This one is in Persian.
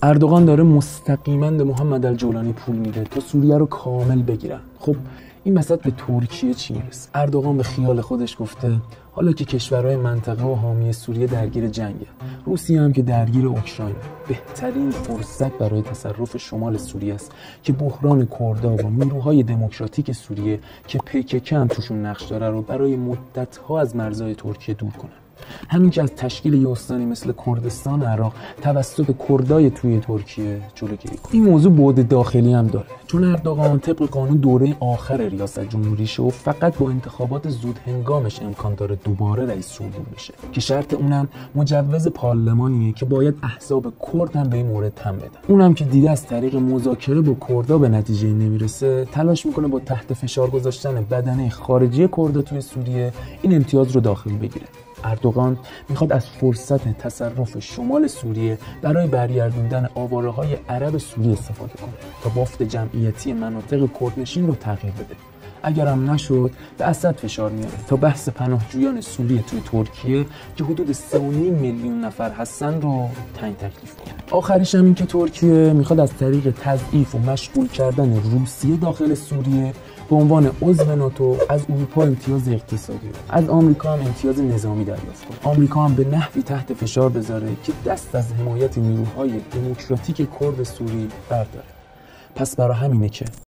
اردوغان داره مستقیما به محمد الجولانی پول میده تا سوریه رو کامل بگیرن. خب این وسط به ترکیه چی میرسه؟ اردوغان به خیال خودش گفته حالا که کشورهای منطقه و حامی سوریه درگیر جنگه، روسیه هم که درگیر اوکراینه، بهترین فرصت برای تصرف شمال سوریه است که بحران کردها و نیروهای دموکراتیک سوریه که PKK هم توشون نقش داره رو برای مدت‌ها از مرزهای ترکیه دور کنه. همین که از تشکیل یه استانی مثل کردستان عراق توسط کردای توی ترکیه جلوگیری کنه. این موضوع بعد داخلی هم داره، چون اردوغان طبق قانون دوره آخر ریاست جمهوریشه و فقط با انتخابات زود هنگامش امکان داره دوباره رئیس جمهور بشه که شرط اونم مجوز پارلمانیه که باید احزاب کرد هم به این مورد تن بدن. اونم که دیده از طریق مذاکره با کردها به نتیجه نمیرسه، تلاش میکنه با تحت فشار گذاشتن بدنه خارجی کردها توی سوریه این امتیاز رو داخل بگیره. اردوغان میخواد از فرصت تصرف شمال سوریه برای برگردوندن آواره‌های عرب سوریه استفاده کنه تا بافت جمعیتی مناطق کردنشین رو تغییر بده. اگرم نشد به اسد فشار میاره تا بحث پناهجویان سوریه توی ترکیه که حدود 3.5 میلیون نفر هستن رو تعیین تکلیف کنه. آخریش هم این که ترکیه میخواد از طریق تضعیف و مشغول کردن روسیه داخل سوریه به عنوان عضو ناتو از اروپا امتیاز اقتصادی رو، از آمریکا هم امتیاز نظامی دریافت کنه. آمریکا هم به نحوی تحت فشار بذاره که دست از حمایت نیروهای دموکراتیک کرد سوری برداره. پس برای همینه که